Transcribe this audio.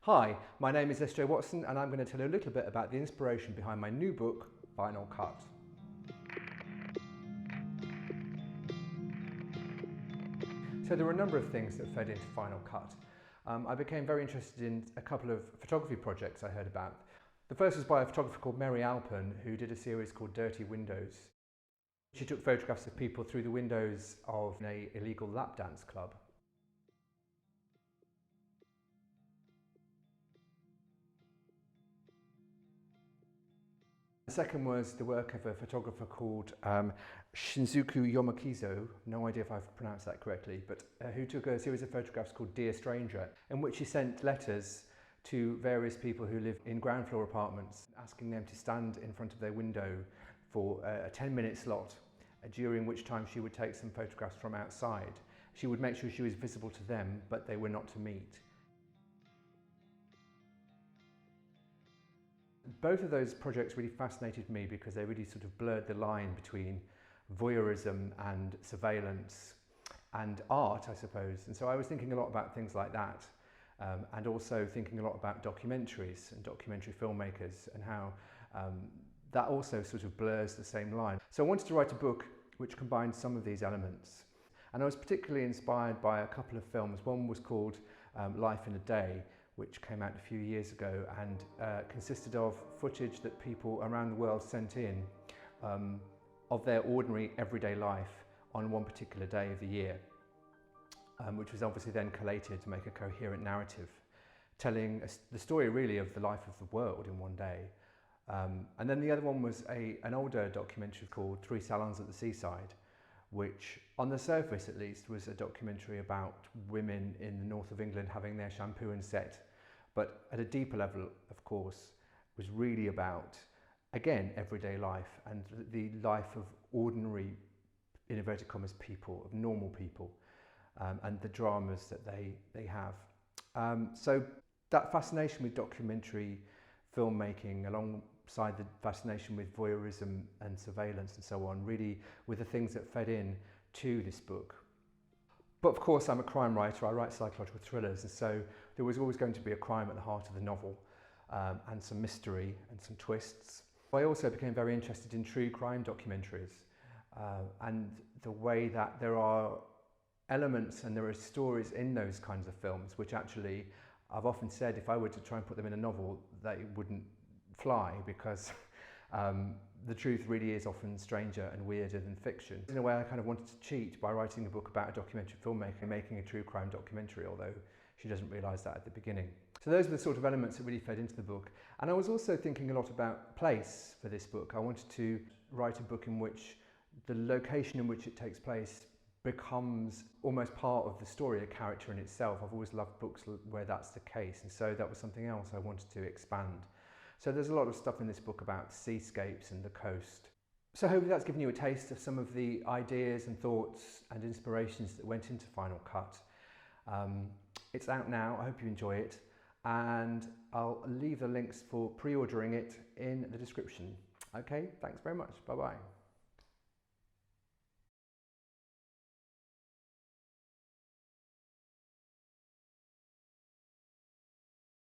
Hi, my name is S.J. Watson and I'm going to tell you a little bit about the inspiration behind my new book, Final Cut. So there were a number of things that fed into Final Cut. I became very interested in a couple of photography projects I heard about. The first was by a photographer called Mary Alpen, who did a series called Dirty Windows. She took photographs of people through the windows of an illegal lap dance club. The second was the work of a photographer called Shinzuku Yomakizo, no idea if I've pronounced that correctly, but who took a series of photographs called Dear Stranger, in which he sent letters to various people who live in ground floor apartments, asking them to stand in front of their window for a 10-minute slot, during which time she would take some photographs from outside. She would make sure she was visible to them, but they were not to meet. Both of those projects really fascinated me because they really sort of blurred the line between voyeurism and surveillance and art, I suppose. And so I was thinking a lot about things like that, and also thinking a lot about documentaries and documentary filmmakers and how that also sort of blurs the same line. So I wanted to write a book which combined some of these elements. And I was particularly inspired by a couple of films. One was called Life in a Day, which came out a few years ago and consisted of footage that people around the world sent in of their ordinary everyday life on one particular day of the year, which was obviously then collated to make a coherent narrative, telling the story really of the life of the world in one day. And then the other one was an older documentary called Three Salons at the Seaside, which on the surface at least was a documentary about women in the north of England having their shampoo and set, but at a deeper level, of course, was really about, again, everyday life and the life of ordinary, in inverted commas, people, of normal people, and the dramas that they have. So that fascination with documentary filmmaking, alongside the fascination with voyeurism and surveillance and so on, really were the things that fed in to this book. But of course I'm a crime writer, I write psychological thrillers, and so there was always going to be a crime at the heart of the novel, and some mystery and some twists. I also became very interested in true crime documentaries, and the way that there are elements and there are stories in those kinds of films which actually, I've often said, if I were to try and put them in a novel, they wouldn't fly, because the truth really is often stranger and weirder than fiction. In a way, I kind of wanted to cheat by writing a book about a documentary filmmaker and making a true crime documentary, although she doesn't realise that at the beginning. So those were the sort of elements that really fed into the book. And I was also thinking a lot about place for this book. I wanted to write a book in which the location in which it takes place becomes almost part of the story, a character in itself. I've always loved books where that's the case, and so that was something else I wanted to expand. So there's a lot of stuff in this book about seascapes and the coast. So hopefully that's given you a taste of some of the ideas and thoughts and inspirations that went into Final Cut. It's out now, I hope you enjoy it, and I'll leave the links for pre-ordering it in the description. Okay, thanks very much, bye-bye.